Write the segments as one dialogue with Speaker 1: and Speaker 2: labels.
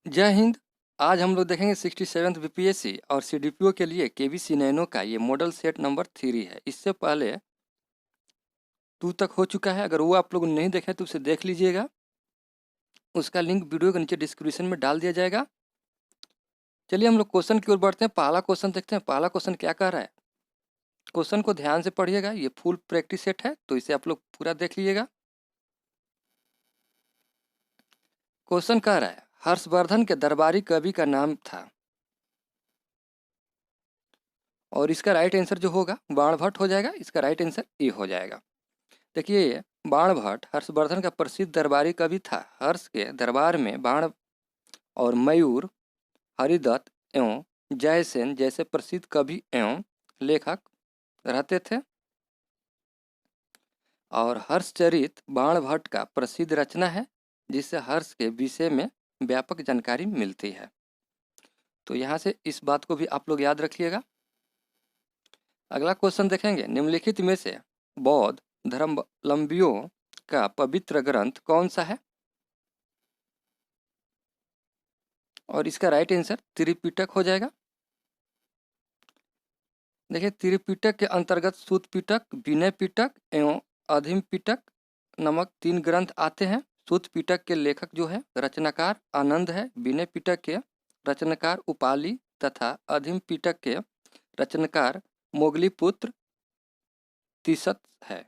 Speaker 1: जय हिंद। आज हम लोग देखेंगे 67th बीपीएससी और सीडीपीओ के लिए केवीसी नैनो का ये मॉडल सेट नंबर 3 है। इससे पहले 2 तक हो चुका है। अगर वो आप लोग नहीं देखे तो उसे देख लीजिएगा। उसका लिंक वीडियो के नीचे डिस्क्रिप्शन में डाल दिया जाएगा। चलिए हम लोग क्वेश्चन की ओर बढ़ते हैं। पहला क्वेश्चन देखते हैं। पहला क्वेश्चन क्या कह रहा है, क्वेश्चन को ध्यान से पढ़िएगा। ये फुल प्रैक्टिस सेट है तो इसे आप लोग पूरा देख लीजिएगा। क्वेश्चन कह रहा है हर्षवर्धन के दरबारी कवि का नाम था, और इसका राइट आंसर जो होगा बाणभट्ट हो जाएगा। इसका राइट आंसर ए हो जाएगा। देखिए, बाणभट्ट हर्षवर्धन का प्रसिद्ध दरबारी कवि था। हर्ष के दरबार में बाण और मयूर, हरिदत्त एवं जयसेन जैसे प्रसिद्ध कवि एवं लेखक रहते थे। और हर्षचरित बाणभट्ट का प्रसिद्ध रचना है, जिससे हर्ष के विषय में व्यापक जानकारी मिलती है। तो यहाँ से इस बात को भी आप लोग याद रखिएगा। अगला क्वेश्चन देखेंगे, निम्नलिखित में से बौद्ध धर्मावलंबियों का पवित्र ग्रंथ कौन सा है? और इसका राइट आंसर त्रिपिटक हो जाएगा। देखिए, त्रिपिटक के अंतर्गत सूत पिटक, विनय पिटक एवं अधिम पिटक नामक 3 ग्रंथ आते हैं। सूत पिटक के लेखक जो है रचनाकार आनंद है, विनय पिटक के रचनाकार उपाली तथा अधिम पिटक के रचनाकार मोगलीपुत्र तिसत है।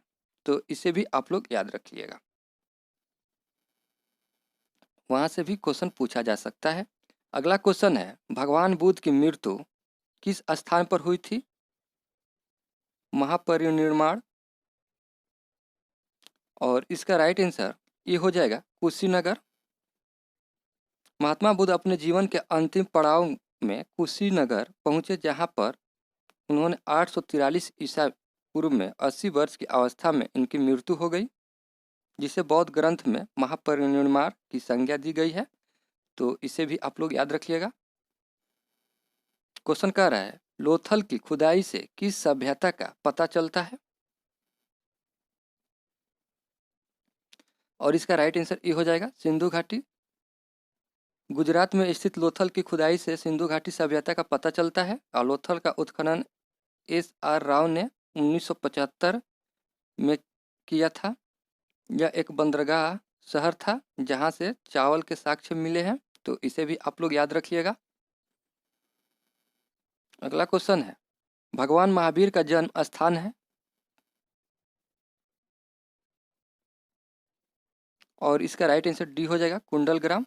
Speaker 1: तो इसे भी आप लोग याद रखिएगा, वहाँ से भी क्वेश्चन पूछा जा सकता है। अगला क्वेश्चन है, भगवान बुद्ध की मृत्यु किस स्थान पर हुई थी? महापरिनिर्वाण। और इसका राइट आंसर ये हो जाएगा कुशीनगर। महात्मा बुद्ध अपने जीवन के अंतिम पड़ाव में कुशीनगर पहुंचे, जहां पर उन्होंने 843 ईसा पूर्व में 80 वर्ष की अवस्था में इनकी मृत्यु हो गई, जिसे बौद्ध ग्रंथ में महापरिनिर्वाण की संज्ञा दी गई है। तो इसे भी आप लोग याद रखिएगा। क्वेश्चन कह रहा है, लोथल की खुदाई से किस सभ्यता का पता चलता है? और इसका राइट आंसर ये हो जाएगा सिंधु घाटी। गुजरात में स्थित लोथल की खुदाई से सिंधु घाटी सभ्यता का पता चलता है। और लोथल का उत्खनन SR राव ने 1975 में किया था। यह एक बंदरगाह शहर था जहां से चावल के साक्ष्य मिले हैं। तो इसे भी आप लोग याद रखिएगा। अगला क्वेश्चन है, भगवान महावीर का जन्म स्थान है? और इसका राइट आंसर डी हो जाएगा कुंडलग्राम।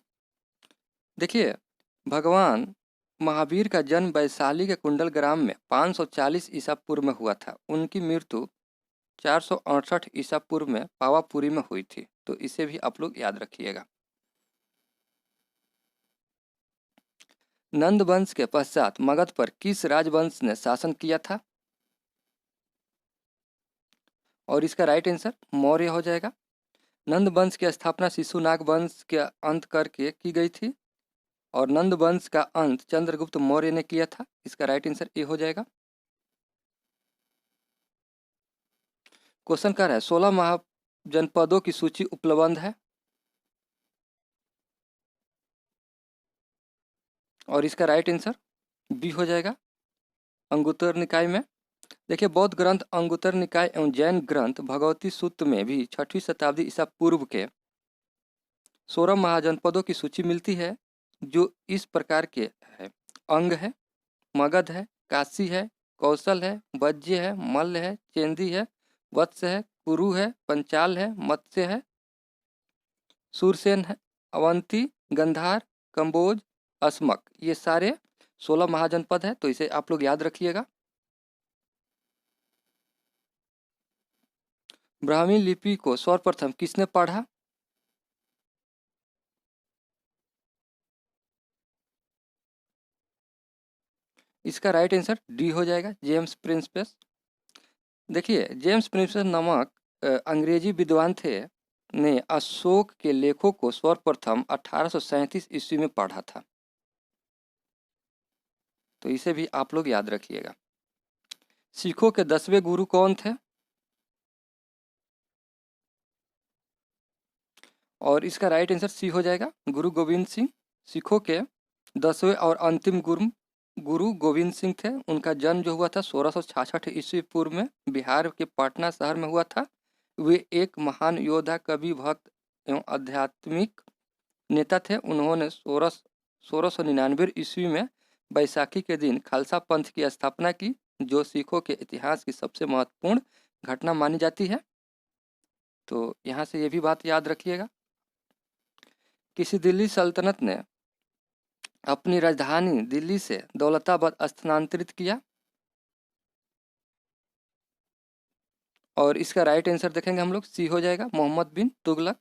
Speaker 1: देखिए, भगवान महावीर का जन्म वैशाली के कुंडलग्राम में 540 ईसा पूर्व में हुआ था। उनकी मृत्यु 468 ईसा पूर्व में पावापुरी में हुई थी। तो इसे भी आप लोग याद रखिएगा। नंद वंश के पश्चात मगध पर किस राजवंश ने शासन किया था? और इसका राइट आंसर मौर्य हो जाएगा। नंद वंश की स्थापना शिशुनाग वंश के अंत करके की गई थी, और नंद वंश का अंत चंद्रगुप्त मौर्य ने किया था। इसका राइट आंसर ए हो जाएगा। क्वेश्चन कर रहा है, 16 महाजनपदों की सूची उपलब्ध है? और इसका राइट आंसर बी हो जाएगा अंगुत्तर निकाय में। देखिए, बौद्ध ग्रंथ अंगुत्तर निकाय एवं जैन ग्रंथ भगवती सूत्र में भी 6वीं शताब्दी ईसा पूर्व के 16 महाजनपदों की सूची मिलती है, जो इस प्रकार के है। अंग है, मगध है, काशी है, कौशल है, वज्य है, मल्ल है, चेंदी है, वत्स है, कुरु है, पंचाल है, मत्स्य है, सूरसेन है, अवंती, गंधार, कंबोज, अस्मक। ये सारे 16 महाजनपद है। तो इसे आप लोग याद रखिएगा। ब्राह्मी लिपि को सर्वप्रथम किसने पढ़ा? इसका राइट आंसर डी हो जाएगा जेम्स प्रिंसपेस। देखिए, जेम्स प्रिंसपेस नामक अंग्रेजी विद्वान थे ने अशोक के लेखों को सर्वप्रथम 1837 ईस्वी में पढ़ा था। तो इसे भी आप लोग याद रखिएगा। सिखों के 10वें गुरु कौन थे? और इसका राइट आंसर सी हो जाएगा गुरु गोविंद सिंह। सिखों के 10वें और अंतिम गुरु गोविंद सिंह थे। उनका जन्म जो हुआ था 1666 ईस्वी पूर्व में बिहार के पटना शहर में हुआ था। वे एक महान योद्धा, कवि, भक्त एवं आध्यात्मिक नेता थे। उन्होंने 1699 ईस्वी में बैसाखी के दिन खालसा पंथ की स्थापना की, जो सिखों के इतिहास की सबसे महत्वपूर्ण घटना मानी जाती है। तो यहाँ से ये भी बात याद रखिएगा। किसी दिल्ली सल्तनत ने अपनी राजधानी दिल्ली से दौलताबाद स्थानांतरित किया, और इसका राइट आंसर देखेंगे हम लोग, सी हो जाएगा, मोहम्मद बिन तुगलक।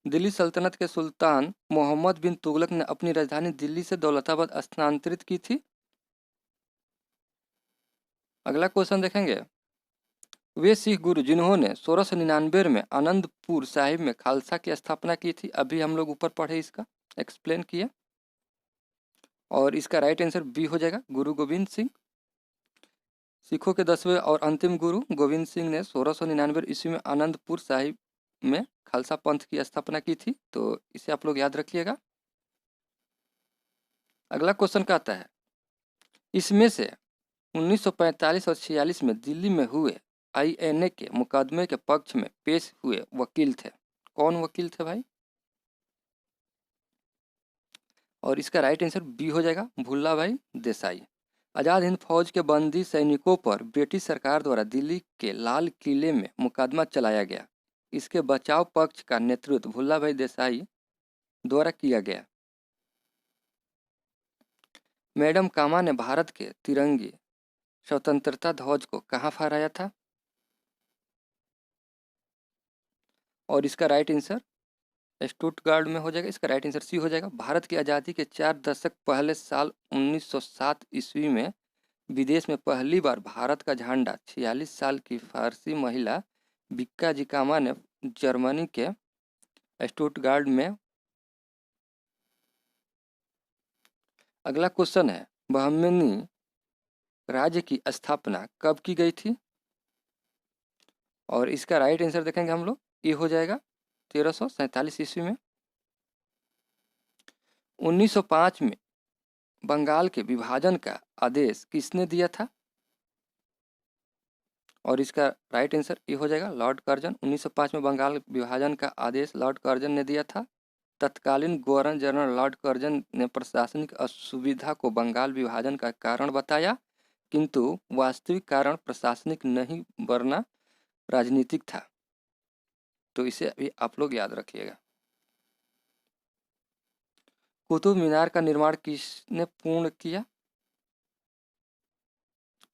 Speaker 1: दिल्ली सल्तनत के सुल्तान मोहम्मद बिन तुगलक ने अपनी राजधानी दिल्ली से दौलताबाद स्थानांतरित की थी। अगला क्वेश्चन देखेंगे, वे सिख गुरु जिन्होंने 1699 में आनंदपुर साहिब में खालसा की स्थापना की थी। अभी हम लोग ऊपर पढ़े, इसका एक्सप्लेन किया, और इसका राइट आंसर बी हो जाएगा, गुरु गोविंद सिंह। सिखों के 10वें और अंतिम गुरु गोविंद सिंह ने 1699 ईस्वी में आनंदपुर साहिब में खालसा पंथ की स्थापना की थी। तो इसे आप लोग याद रखिएगा। अगला क्वेश्चन का आता है, इसमें से 1945 और 46 में दिल्ली में हुए आईएनए के मुकदमे के पक्ष में पेश हुए वकील थे। कौन वकील थे भाई? और इसका राइट आंसर बी हो जाएगा, भुल्ला भाई देसाई। आज़ाद हिंद फौज के बंदी सैनिकों पर ब्रिटिश सरकार द्वारा दिल्ली के लाल किले में मुकदमा चलाया गया। इसके बचाव पक्ष का नेतृत्व भुल्ला भाई देसाई द्वारा किया गया। मैडम कामा ने भारत के तिरंगे स्वतंत्रता ध्वज को कहाँ फहराया था? और इसका राइट आंसर स्टुटगार्ड में हो जाएगा। इसका राइट आंसर सी हो जाएगा। भारत की आज़ादी के 4 दशक पहले साल 1907 ईस्वी में विदेश में पहली बार भारत का झंडा 46 साल की फारसी महिला बिक्का जिकामा ने जर्मनी के स्टुटगार्ड में। अगला क्वेश्चन है, बहमनी राज्य की स्थापना कब की गई थी? और इसका राइट आंसर देखेंगे हम लोग, ये हो जाएगा 1347 ईस्वी में। 1905 में बंगाल के विभाजन का आदेश किसने दिया था? और इसका राइट आंसर ये हो जाएगा, लॉर्ड कर्जन। 1905 में बंगाल विभाजन का आदेश लॉर्ड कर्जन ने दिया था। तत्कालीन गवर्नर जनरल लॉर्ड कर्जन ने प्रशासनिक असुविधा को बंगाल विभाजन का कारण बताया, किंतु वास्तविक कारण प्रशासनिक नहीं वरना राजनीतिक था। तो इसे भी आप लोग याद रखिएगा। कुतुब मीनार का निर्माण किसने पूर्ण किया?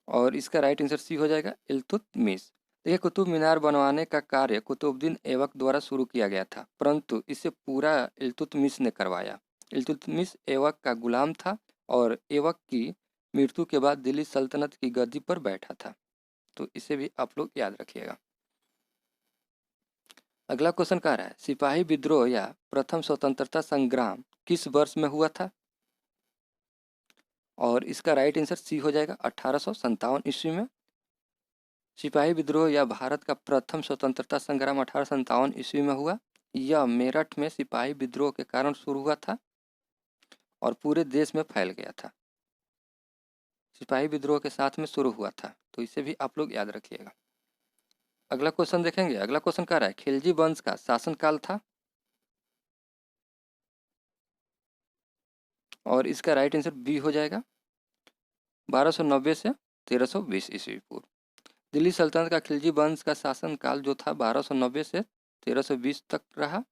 Speaker 1: और इसका राइट आंसर सी हो जाएगा, इल्तुतमिश। देखिए, कुतुब मीनार बनवाने का कार्य कुतुबुद्दीन ऐबक द्वारा शुरू किया गया था, परंतु इसे पूरा इल्तुतमिश ने करवाया। इल्तुतमिश ऐबक का गुलाम था और ऐबक की मृत्यु के बाद दिल्ली सल्तनत की गद्दी पर बैठा था। तो इसे भी आप लोग याद रखिएगा। अगला क्वेश्चन कह रहा है, सिपाही विद्रोह या प्रथम स्वतंत्रता संग्राम किस वर्ष में हुआ था? और इसका राइट आंसर सी हो जाएगा, 1857 ईस्वी में। सिपाही विद्रोह या भारत का प्रथम स्वतंत्रता संग्राम 1857 ईस्वी में हुआ। यह मेरठ में सिपाही विद्रोह के कारण शुरू हुआ था और पूरे देश में फैल गया था। सिपाही विद्रोह के साथ में शुरू हुआ था, तो इसे भी आप लोग याद रखिएगा। अगला क्वेश्चन देखेंगे। अगला क्वेश्चन कह रहा है, खिलजी वंश का शासनकाल था। और इसका राइट आंसर बी हो जाएगा, 1290 से 1320 ईस्वी पूर्व। दिल्ली सल्तनत का खिलजी वंश का शासनकाल जो था 1290 से 1320 तक रहा।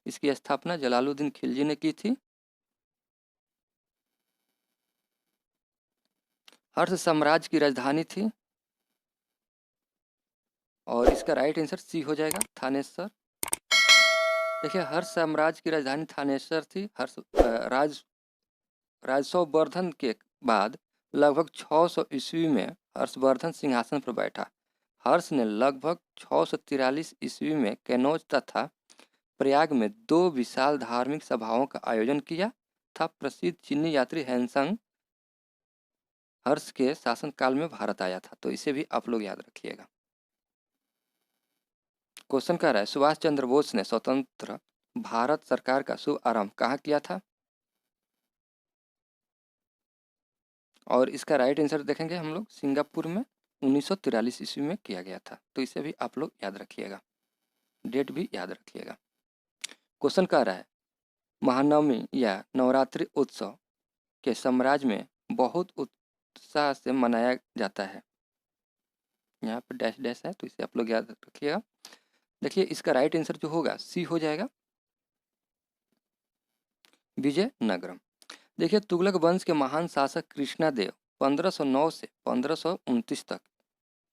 Speaker 1: इसकी स्थापना जलालुद्दीन खिलजी ने की थी। हर्ष साम्राज्य की राजधानी थी। और इसका राइट आंसर सी हो जाएगा, थानेश्वर। देखिए, हर्ष साम्राज्य की राजधानी थानेश्वर थी। राजसौवर्धन के बाद लगभग 600 ईस्वी में हर्षवर्धन सिंहासन पर बैठा। हर्ष ने लगभग 643 ईस्वी में कन्नौज तथा प्रयाग में 2 विशाल धार्मिक सभाओं का आयोजन किया था। प्रसिद्ध चीनी यात्री हैंसंग हर्ष के शासनकाल में भारत आया था। तो इसे भी आप लोग याद रखिएगा। क्वेश्चन कह रहा है, सुभाष चंद्र बोस ने स्वतंत्र भारत सरकार का शुभ आरंभ कहाँ किया था? और इसका राइट आंसर देखेंगे हम लोग, सिंगापुर में 1943 ईस्वी में किया गया था। तो इसे भी आप लोग याद रखिएगा, डेट भी याद रखिएगा। क्वेश्चन कह रहा है, महानवमी या नवरात्रि उत्सव के साम्राज्य में बहुत उत्साह से मनाया जाता है। यहाँ पर डैश डैश है, तो इसे आप लोग याद रखिएगा। देखिए इसका राइट आंसर जो होगा सी हो जाएगा, विजयनगरम। देखिए तुगलक वंश के महान शासक कृष्णदेव 1509 से 1529 तक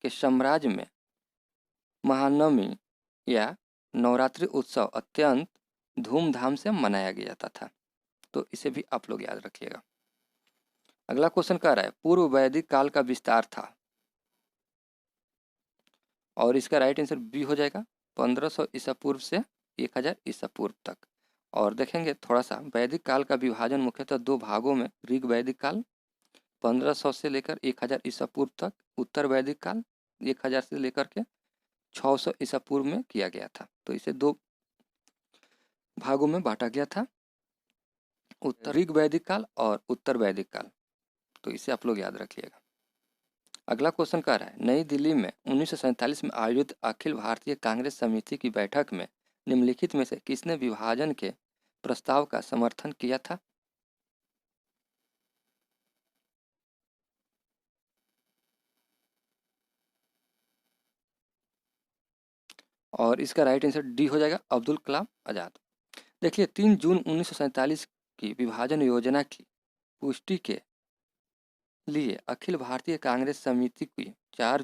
Speaker 1: के साम्राज्य में महानवमी या नवरात्रि उत्सव अत्यंत धूमधाम से मनाया गया जाता था। तो इसे भी आप लोग याद रखिएगा। अगला क्वेश्चन कह रहा है, पूर्व वैदिक काल का विस्तार था, और इसका राइट आंसर बी हो जाएगा, 1500 ईसा पूर्व से 1000 ईसा पूर्व तक। और देखेंगे थोड़ा सा, वैदिक काल का विभाजन मुख्यतः दो भागों में, ऋग वैदिक काल 1500 से लेकर 1000 ईसा पूर्व तक, उत्तर वैदिक काल 1000 से लेकर के 600 ईसा पूर्व में किया गया था। तो इसे दो भागों में बांटा गया था, उत्तर ऋग वैदिक काल और उत्तर वैदिक काल। तो इसे आप लोग याद रखिएगा। अगला क्वेश्चन कह रहा है, नई दिल्ली में 1947 में आयोजित अखिल भारतीय कांग्रेस समिति की बैठक में निम्नलिखित में से किसने विभाजन के प्रस्ताव का समर्थन किया था? और इसका राइट आंसर डी हो जाएगा, अब्दुल कलाम आज़ाद। देखिए 3 जून 1947 की विभाजन योजना की पुष्टि के लिए अखिल भारतीय कांग्रेस समिति की 4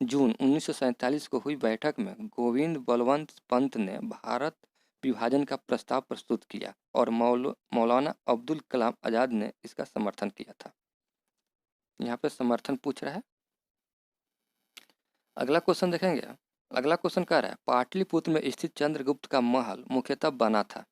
Speaker 1: जून 1947 को हुई बैठक में गोविंद बलवंत पंत ने भारत विभाजन का प्रस्ताव प्रस्तुत किया और मौलाना अब्दुल कलाम आज़ाद ने इसका समर्थन किया था। यहाँ पे समर्थन पूछ रहा है। अगला क्वेश्चन देखेंगे। अगला क्वेश्चन कह रहा है, पाटलिपुत्र में स्थित चंद्रगुप्त का महल मुख्यतः बना था।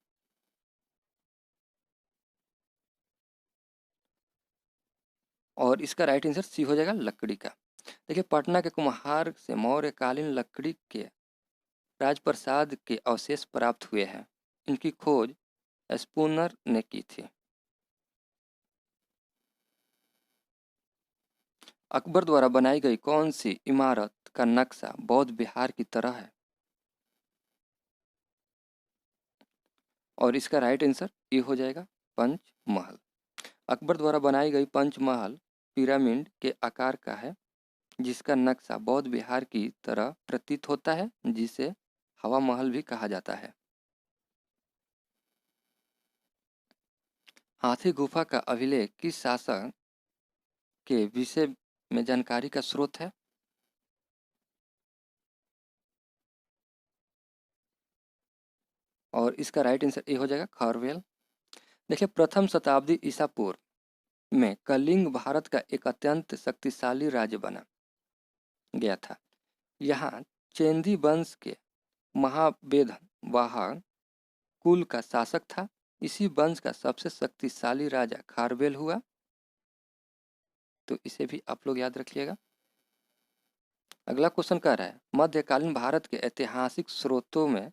Speaker 1: और इसका राइट आंसर सी हो जाएगा, लकड़ी का। देखिए पटना के कुम्हार से मौर्यकालीन लकड़ी के राजप्रसाद के अवशेष प्राप्त हुए हैं। इनकी खोज स्पूनर ने की थी। अकबर द्वारा बनाई गई कौन सी इमारत का नक्शा बौद्ध विहार की तरह है? और इसका राइट आंसर ये हो जाएगा, पंचमहल। अकबर द्वारा बनाई गई पंचमहल पिरामिड के आकार का है, जिसका नक्शा बौद्ध विहार की तरह प्रतीत होता है, जिसे हवा महल भी कहा जाता है। हाथी गुफा का अभिलेख किस शासक के विषय में जानकारी का स्रोत है? और इसका राइट आंसर ये हो जाएगा, खरवेल। देखिए प्रथम शताब्दी ईसा पूर्व में कलिंग भारत का एक अत्यंत शक्तिशाली राज्य बना गया था। यहाँ चेंदी वंश के महावेधन वाहन कुल का शासक था। इसी वंश का सबसे शक्तिशाली राजा खारवेल हुआ। तो इसे भी आप लोग याद रखिएगा। अगला क्वेश्चन कह रहा है, मध्यकालीन भारत के ऐतिहासिक स्रोतों में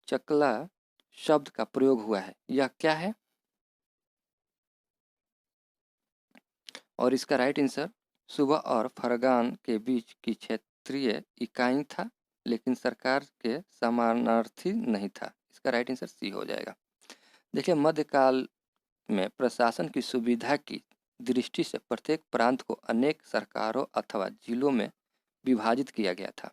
Speaker 1: चकला शब्द का प्रयोग हुआ है, यह क्या है? और इसका राइट आंसर सूबा और फरगान के बीच की क्षेत्रीय इकाई था, लेकिन सरकार के समानार्थी नहीं था। इसका राइट आंसर सी हो जाएगा। देखिए मध्यकाल में प्रशासन की सुविधा की दृष्टि से प्रत्येक प्रांत को अनेक सरकारों अथवा जिलों में विभाजित किया गया था।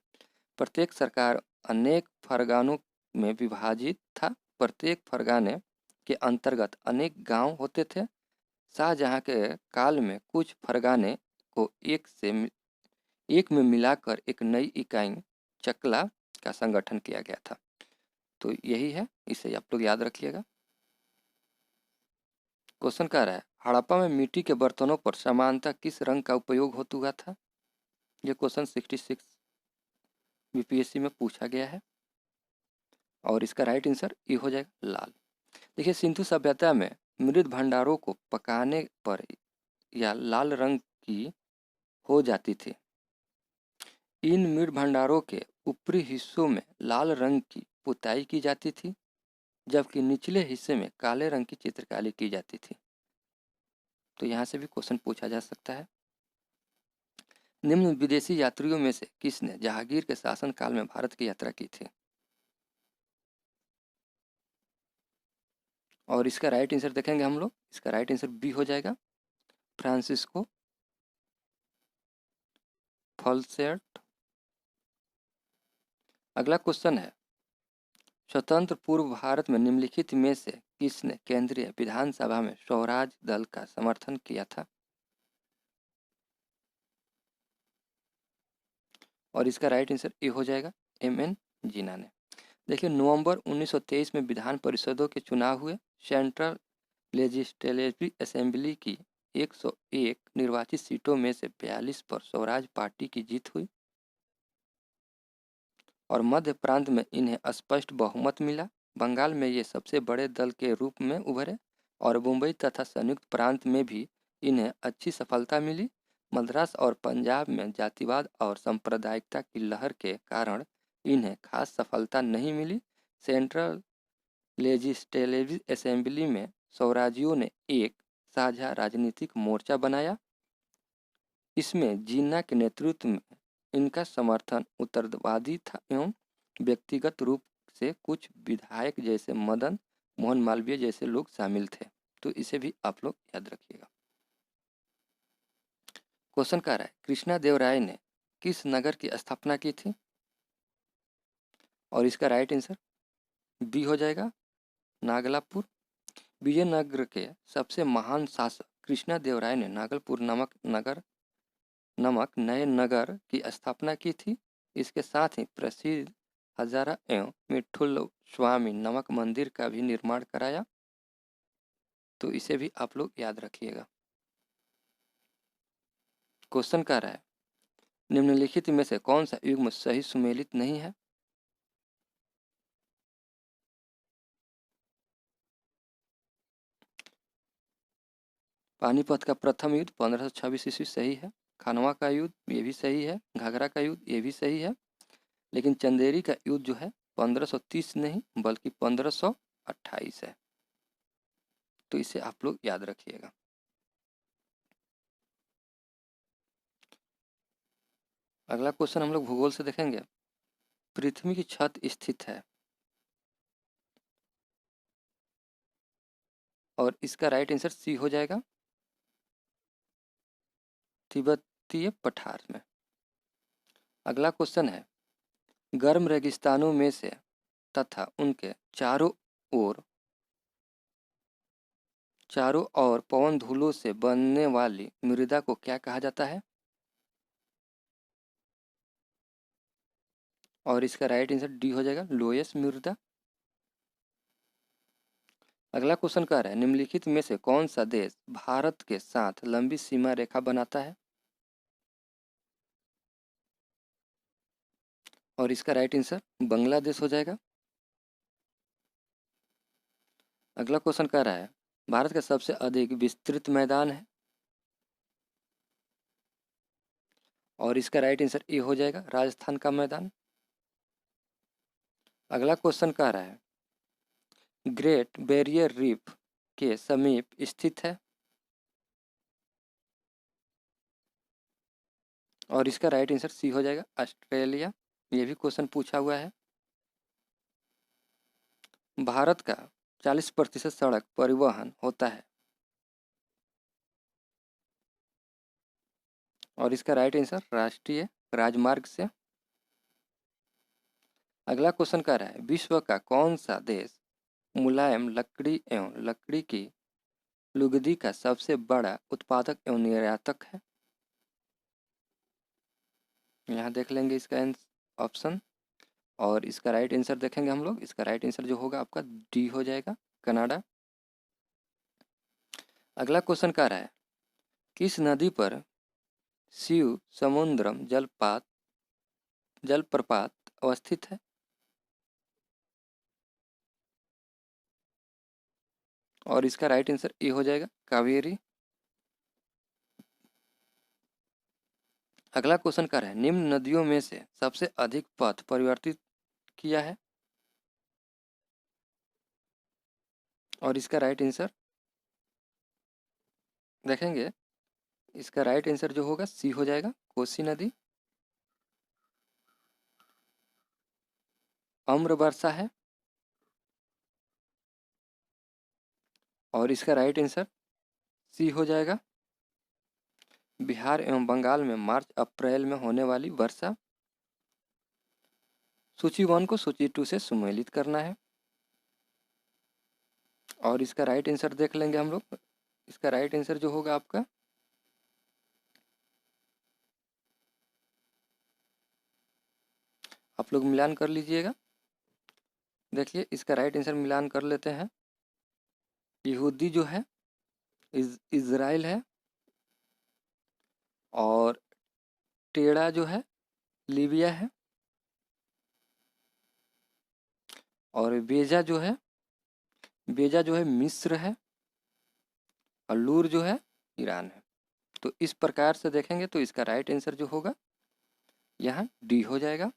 Speaker 1: प्रत्येक सरकार अनेक फरगानों में विभाजित था। प्रत्येक फरगाने के अंतर्गत अनेक गांव होते थे। शाहजहां के काल में कुछ फरगाने को एक में मिलाकर एक नई इकाई चकला का संगठन किया गया था। तो यही है, इसे आप लोग याद रखिएगा। क्वेश्चन कह रहा है, हड़प्पा में मिट्टी के बर्तनों पर सामान्यतः किस रंग का उपयोग होता हुआ था? ये क्वेश्चन 66 बीपीएससी में पूछा गया है। और इसका राइट आंसर ये हो जाएगा, लाल। देखिए सिंधु सभ्यता में मृत भंडारों को पकाने पर या लाल रंग की हो जाती थी। इन मृत भंडारों के ऊपरी हिस्सों में लाल रंग की पुताई की जाती थी, जबकि निचले हिस्से में काले रंग की चित्रकारी की जाती थी। तो यहाँ से भी क्वेश्चन पूछा जा सकता है। निम्न विदेशी यात्रियों में से किसने जहांगीर के शासनकाल में भारत की यात्रा की थी? और इसका राइट आंसर देखेंगे हम लोग, इसका राइट आंसर बी हो जाएगा, फ्रांसिस्को फॉल्सेट। अगला क्वेश्चन है, स्वतंत्र पूर्व भारत में निम्नलिखित में से किसने केंद्रीय विधानसभा में स्वराज दल का समर्थन किया था? और इसका राइट आंसर ए हो जाएगा, एम.एन. जिन्ना ने। देखिए, नवंबर 1923 में विधान परिषदों के चुनाव हुए। सेंट्रल लेजिस्लेटिव असेंबली की 101 निर्वाचित सीटों में से 42 पर स्वराज पार्टी की जीत हुई और मध्य प्रांत में इन्हें स्पष्ट बहुमत मिला। बंगाल में ये सबसे बड़े दल के रूप में उभरे और मुंबई तथा संयुक्त प्रांत में भी इन्हें अच्छी सफलता मिली। मद्रास और पंजाब में जातिवाद और सांप्रदायिकता की लहर के कारण इन्हें खास सफलता नहीं मिली। सेंट्रल लेजिस्लेटिव असेंबली में स्वराजियों ने एक साझा राजनीतिक मोर्चा बनाया। इसमें जिन्ना के नेतृत्व में इनका समर्थन उत्तरवादी था एवं व्यक्तिगत रूप से कुछ विधायक जैसे मदन मोहन मालवीय जैसे लोग शामिल थे। तो इसे भी आप लोग याद रखिएगा। क्वेश्चन कह रहा है, कृष्णा देव राय ने किस नगर की स्थापना की थी? और इसका राइट आंसर बी हो जाएगा, नागलापुर। विजयनगर के सबसे महान शासक कृष्णा देव राय ने नागलपुर नमक नए नगर की स्थापना की थी। इसके साथ ही प्रसिद्ध हजारा एवं मिठुल स्वामी नमक मंदिर का भी निर्माण कराया। तो इसे भी आप लोग याद रखिएगा। क्वेश्चन कह रहा है, निम्नलिखित में से कौन सा युग्म सही सुमेलित नहीं है? पानीपत का प्रथम युद्ध 1526 ईस्वी सही है। खानवा का युद्ध ये भी सही है। घाघरा का युद्ध ये भी सही है। लेकिन चंदेरी का युद्ध जो है 1530 नहीं बल्कि 1528 है। तो इसे आप लोग याद रखिएगा। अगला क्वेश्चन हम लोग भूगोल से देखेंगे। पृथ्वी की छत स्थित है और इसका राइट आंसर सी हो जाएगा, तिब्बतीय पठार में। अगला क्वेश्चन है, गर्म रेगिस्तानों में से तथा उनके चारों ओर पवन धूलों से बनने वाली मृदा को क्या कहा जाता है? और इसका राइट आंसर डी हो जाएगा, लोयस मृदा। अगला क्वेश्चन कह रहा है, निम्नलिखित में से कौन सा देश भारत के साथ लंबी सीमा रेखा बनाता है? और इसका राइट आंसर बांग्लादेश हो जाएगा। अगला क्वेश्चन कह रहा है, भारत का सबसे अधिक विस्तृत मैदान है? और इसका राइट आंसर ए हो जाएगा, राजस्थान का मैदान। अगला क्वेश्चन कह रहा है, ग्रेट बैरियर रीफ के समीप स्थित है? और इसका राइट आंसर सी हो जाएगा, ऑस्ट्रेलिया। ये भी क्वेश्चन पूछा हुआ है। भारत का 40% सड़क परिवहन होता है। और इसका राइट आंसर राष्ट्रीय राजमार्ग से। अगला क्वेश्चन कह रहा है, विश्व का कौन सा देश मुलायम लकड़ी एवं लकड़ी की लुगदी का सबसे बड़ा उत्पादक एवं निर्यातक है? यहाँ देख लेंगे इसका ऑप्शन। और इसका राइट आंसर देखेंगे हम लोग। इसका राइट आंसर जो होगा आपका डी हो जाएगा, कनाडा। अगला क्वेश्चन कह रहा है, किस नदी पर शिव समुद्रम जलप्रपात अवस्थित है? और इसका राइट आंसर ए हो जाएगा, कावेरी। अगला क्वेश्चन कर रहा है, निम्न नदियों में से सबसे अधिक पथ परिवर्तित किया है? और इसका राइट आंसर देखेंगे इसका राइट आंसर जो होगा सी हो जाएगा, कोसी नदी। अम्र वर्षा है, और इसका राइट आंसर सी हो जाएगा, बिहार एवं बंगाल में मार्च अप्रैल में होने वाली वर्षा। सूची 1 को सूची 2 से सम्मिलित करना है। और इसका राइट आंसर देख लेंगे हम लोग। इसका राइट आंसर जो होगा आपका आप लोग मिलान कर लीजिएगा। देखिए इसका राइट आंसर मिलान कर लेते हैं। यहूदी जो है इज़राइल है, और टेढ़ा जो है लीबिया है, और बेजा जो है मिस्र है, और लूर जो है ईरान है। तो इस प्रकार से देखेंगे तो इसका राइट आंसर जो होगा यहाँ डी हो जाएगा।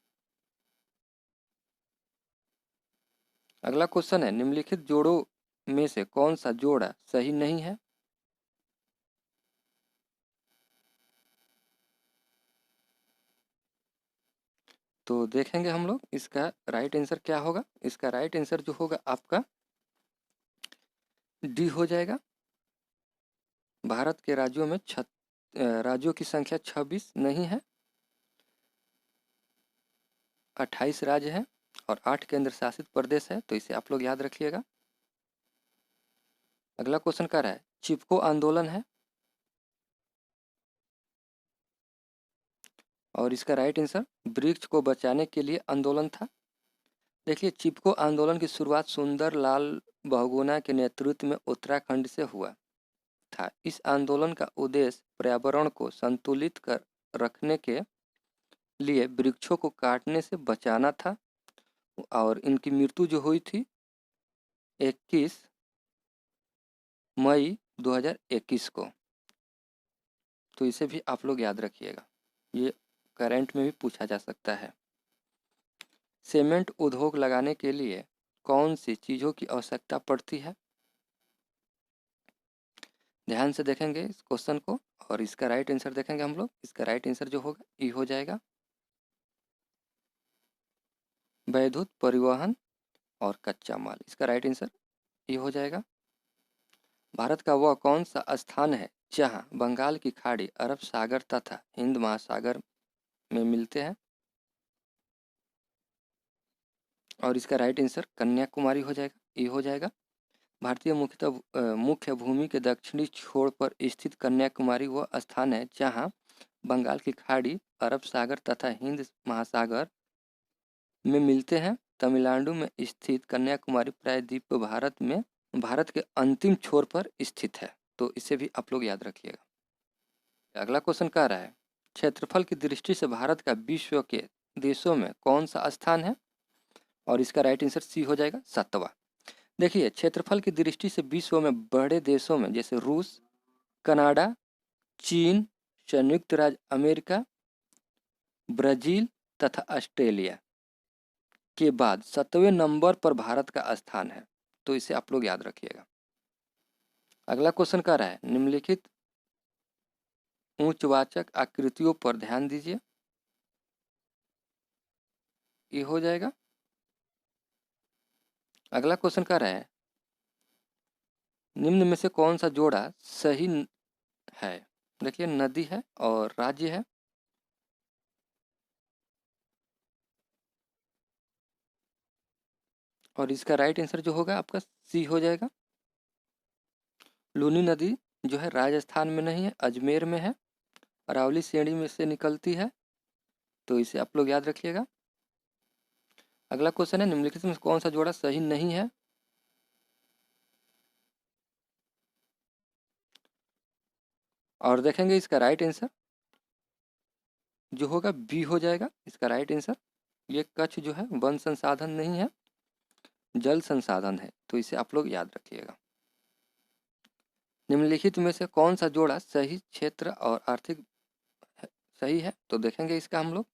Speaker 1: अगला क्वेश्चन है, निम्नलिखित जोड़ों में से कौन सा जोड़ा सही नहीं है? तो देखेंगे हम लोग इसका राइट आंसर क्या होगा। इसका राइट आंसर जो होगा आपका डी हो जाएगा। भारत के राज्यों में राज्यों की संख्या 26 नहीं है, 28 राज्य हैं और 8 केंद्र शासित प्रदेश है। तो इसे आप लोग याद रखिएगा। अगला क्वेश्चन क्या रहा है, चिपको आंदोलन है, और इसका राइट आंसर वृक्ष को बचाने के लिए आंदोलन था। देखिए चिपको आंदोलन की शुरुआत सुंदर लाल बहुगुणा के नेतृत्व में उत्तराखंड से हुआ था। इस आंदोलन का उद्देश्य पर्यावरण को संतुलित कर रखने के लिए वृक्षों को काटने से बचाना था, और इनकी मृत्यु जो हुई थी 21 मई 2021 को। तो इसे भी आप लोग याद रखिएगा, ये करंट में भी पूछा जा सकता है। सीमेंट उद्योग लगाने के लिए कौन सी चीज़ों की आवश्यकता पड़ती है? ध्यान से देखेंगे इस क्वेश्चन को, और इसका राइट आंसर देखेंगे हम लोग। इसका राइट आंसर जो होगा ई हो जाएगा, वैद्युत परिवहन और कच्चा माल। इसका राइट आंसर ई हो जाएगा। भारत का वह कौन सा स्थान है जहां बंगाल की खाड़ी अरब सागर तथा हिंद महासागर में मिलते हैं? और इसका राइट आंसर कन्याकुमारी हो जाएगा, ई हो जाएगा। भारतीय मुख्य भूमि के दक्षिणी छोर पर स्थित कन्याकुमारी वह स्थान है जहां बंगाल की खाड़ी अरब सागर तथा हिंद महासागर में मिलते हैं। तमिलनाडु में स्थित कन्याकुमारी प्रायद्वीप भारत के अंतिम छोर पर स्थित है। तो इसे भी आप लोग याद रखिएगा। अगला क्वेश्चन क्या रहा है, क्षेत्रफल की दृष्टि से भारत का विश्व के देशों में कौन सा स्थान है? और इसका राइट आंसर सी हो जाएगा, 7वां। देखिए क्षेत्रफल की दृष्टि से विश्व में बड़े देशों में जैसे रूस, कनाडा, चीन, संयुक्त राज्य अमेरिका, ब्राजील तथा ऑस्ट्रेलिया के बाद 7वें नंबर पर भारत का स्थान है। तो इसे आप लोग याद रखिएगा। अगला क्वेश्चन क्या रहा है, निम्नलिखित उच्चवाचक आकृतियों पर ध्यान दीजिए, ये हो जाएगा। अगला क्वेश्चन क्या रहा है, निम्न में से कौन सा जोड़ा सही है? देखिए नदी है और राज्य है। और इसका राइट आंसर जो होगा आपका सी हो जाएगा। लूनी नदी जो है राजस्थान में नहीं है, अजमेर में है, अरावली श्रेणी में से निकलती है। तो इसे आप लोग याद रखिएगा। अगला क्वेश्चन है, निम्नलिखित में कौन सा जोड़ा सही नहीं है? और देखेंगे इसका राइट आंसर जो होगा बी हो जाएगा। इसका राइट आंसर, ये कच्छ जो है वन संसाधन नहीं है, जल संसाधन है। तो इसे आप लोग याद रखिएगा। निम्नलिखित में से कौन सा जोड़ा सही क्षेत्र और आर्थिक सही है? तो देखेंगे इसका हम लोग।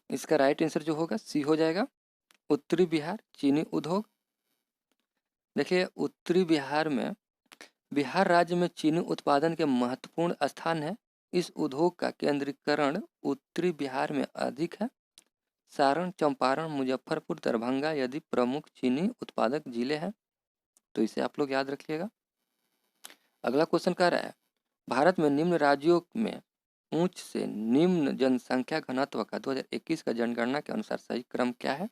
Speaker 1: इसका राइट आंसर जो होगा सी हो जाएगा, उत्तरी बिहार चीनी उद्योग। देखिए उत्तरी बिहार में बिहार राज्य में चीनी उत्पादन के महत्वपूर्ण स्थान है। इस उद्योग का केंद्रीकरण उत्तरी बिहार में अधिक है। सारण, चंपारण, मुजफ्फरपुर, दरभंगा यदि प्रमुख चीनी उत्पादक जिले हैं, तो इसे आप लोग याद रखिएगा। अगला क्वेश्चन कह रहा है, भारत में निम्न राज्यों में उच्च से निम्न जनसंख्या घनत्व का 2021 का जनगणना के अनुसार सही क्रम क्या है?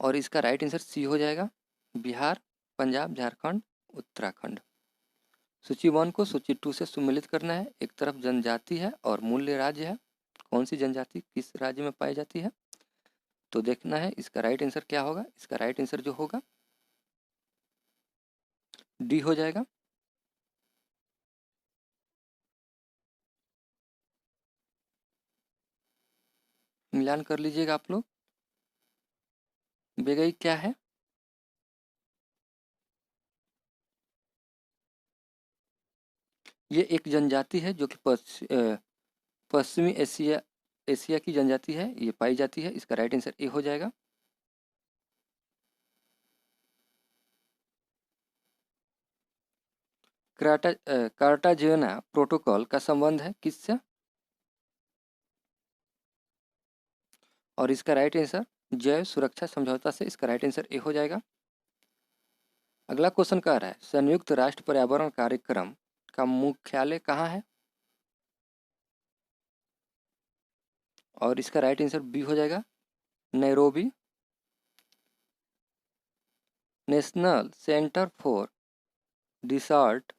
Speaker 1: और इसका राइट आंसर सी हो जाएगा, बिहार, पंजाब, झारखंड, उत्तराखंड। सूची 1 को सूची 2 से सुमेलित करना है। एक तरफ जनजाति है और मूल्य राज्य है। कौन सी जनजाति किस राज्य में पाई जाती है, तो देखना है इसका राइट आंसर क्या होगा। इसका राइट आंसर जो होगा डी हो जाएगा। मिलान कर लीजिएगा आप लोग। बेगई क्या है? ये एक जनजाति है जो कि पश्चिमी एशिया की जनजाति है, ये पाई जाती है। इसका राइट आंसर ए हो जाएगा। कार्टाजेना प्रोटोकॉल का संबंध है किससे? और इसका राइट आंसर जैव सुरक्षा समझौता से। इसका राइट आंसर ए हो जाएगा। अगला क्वेश्चन कह रहा है, संयुक्त राष्ट्र पर्यावरण कार्यक्रम का मुख्यालय कहाँ है? और इसका राइट आंसर बी हो जाएगा, Nairobi. National centre for disaster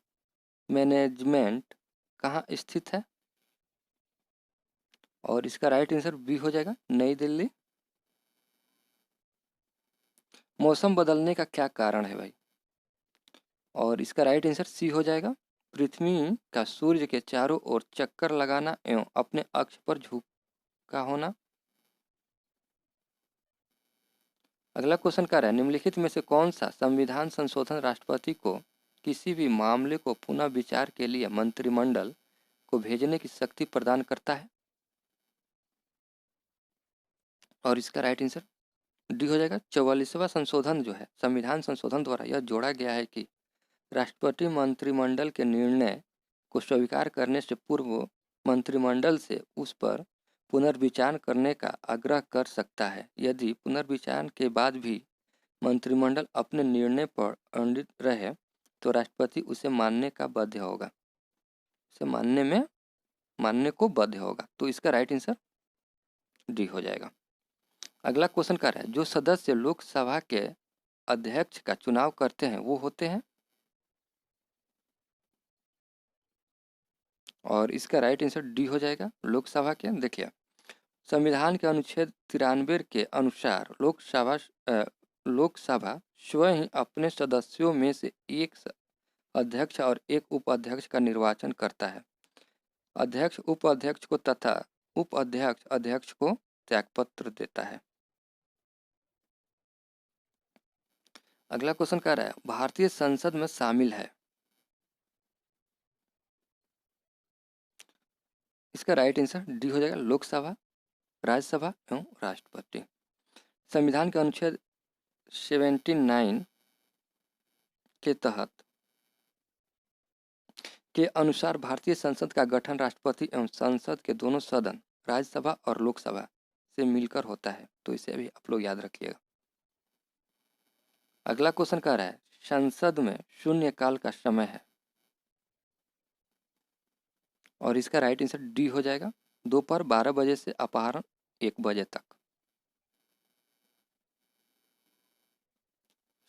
Speaker 1: management कहाँ स्थित है? और इसका राइट आंसर बी हो जाएगा, नई दिल्ली। मौसम बदलने का क्या कारण है भाई? और इसका राइट आंसर सी हो जाएगा, पृथ्वी का सूर्य के चारों ओर चक्कर लगाना एवं अपने अक्ष पर झुका होना। अगला क्वेश्चन क्या है, निम्नलिखित में से कौन सा संविधान संशोधन राष्ट्रपति को किसी भी मामले को पुनः विचार के लिए मंत्रिमंडल को भेजने की शक्ति प्रदान करता है? और इसका राइट आंसर डी हो जाएगा, 44वां संशोधन जो है संविधान संशोधन द्वारा यह जोड़ा गया है कि राष्ट्रपति मंत्रिमंडल के निर्णय को स्वीकार करने से पूर्व मंत्रिमंडल से उस पर पुनर्विचार करने का आग्रह कर सकता है। यदि पुनर्विचार के बाद भी मंत्रिमंडल अपने निर्णय पर अड़िग रहे तो राष्ट्रपति उसे मानने का बाध्य होगा, उसे मानने को बाध्य होगा। तो इसका राइट आंसर डी हो जाएगा। अगला क्वेश्चन क्या है, जो सदस्य लोकसभा के अध्यक्ष का चुनाव करते हैं वो होते हैं? और इसका राइट आंसर डी हो जाएगा, लोकसभा के। देखिए, संविधान के अनुच्छेद 93 के अनुसार लोकसभा स्वयं ही अपने सदस्यों में से एक अध्यक्ष और एक उपाध्यक्ष का निर्वाचन करता है। अध्यक्ष उपाध्यक्ष को तथा उपाध्यक्ष अध्यक्ष को त्यागपत्र देता है। अगला क्वेश्चन कह रहा है, भारतीय संसद में शामिल है। इसका राइट आंसर डी हो जाएगा, लोकसभा, राज्यसभा एवं राष्ट्रपति। संविधान के अनुच्छेद 79 के तहत के अनुसार भारतीय संसद का गठन राष्ट्रपति एवं संसद के दोनों सदन राज्यसभा और लोकसभा से मिलकर होता है। तो इसे भी आप लोग याद रखिएगा। अगला क्वेश्चन कह रहा है, संसद में शून्यकाल का समय है। और इसका राइट आंसर डी हो जाएगा, दोपहर 12 बजे से अपराह्न 1 बजे तक।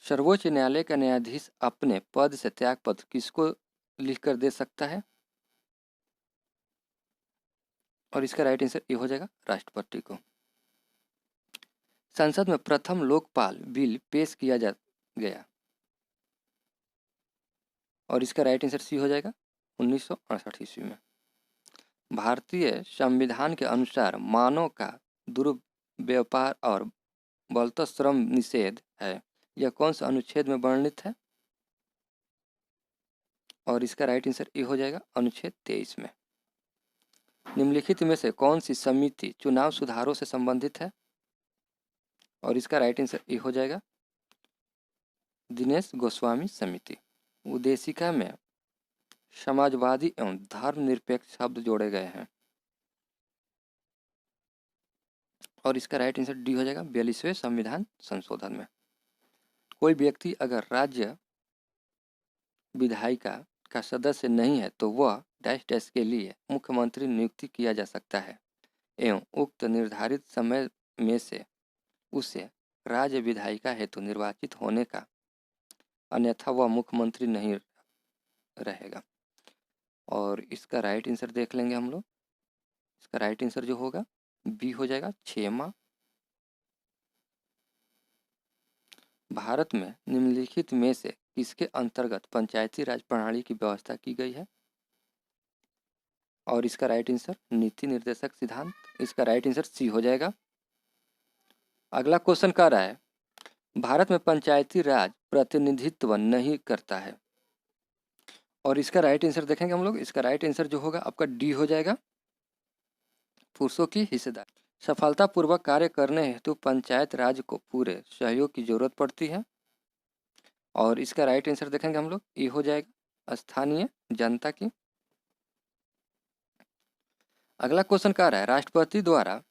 Speaker 1: सर्वोच्च न्यायालय का न्यायाधीश अपने पद से त्यागपत्र किसको लिखकर दे सकता है? और इसका राइट आंसर ये हो जाएगा, राष्ट्रपति को। संसद में प्रथम लोकपाल बिल पेश किया गया। और इसका राइट आंसर सी हो जाएगा, 1968 ईस्वी में। भारतीय संविधान के अनुसार मानव का दुर्व्यापार और बलता श्रम निषेध है, यह कौन सा अनुच्छेद में वर्णित है? और इसका राइट आंसर ये हो जाएगा, अनुच्छेद 23 में। निम्नलिखित में से कौन सी समिति चुनाव सुधारों से संबंधित है? और इसका राइट आंसर ये हो जाएगा, दिनेश गोस्वामी समिति। उद्देशिका में समाजवादी एवं धर्मनिरपेक्ष शब्द जोड़े गए हैं। और इसका राइट आंसर डी हो जाएगा 42वें संविधान संशोधन में। कोई व्यक्ति अगर राज्य विधायिका का सदस्य नहीं है तो वह डैश डैश के लिए मुख्यमंत्री नियुक्ति किया जा सकता है एवं उक्त निर्धारित समय में से उसे राज्य विधायिका हेतु निर्वाचित होने का, अन्यथा वह मुख्यमंत्री नहीं रहेगा। और इसका राइट आंसर देख लेंगे हम लोग। इसका राइट आंसर जो होगा बी हो जाएगा 6 माह। भारत में निम्नलिखित में से किसके अंतर्गत पंचायती राज प्रणाली की व्यवस्था की गई है? और इसका राइट आंसर नीति निर्देशक सिद्धांत। इसका राइट आंसर सी हो जाएगा। अगला क्वेश्चन कह रहा है भारत में पंचायती राज प्रतिनिधित्व नहीं करता है। और इसका राइट आंसर देखेंगे हम लोग। इसका राइट आंसर जो होगा आपका डी हो जाएगा, पुरुषों की हिस्सेदारी। सफलतापूर्वक कार्य करने हेतु पंचायत राज को पूरे सहयोग की जरूरत पड़ती है। और इसका राइट आंसर देखेंगे हम लोग, ये हो जाएगा स्थानीय जनता की। अगला क्वेश्चन कह रहा है राष्ट्रपति द्वारा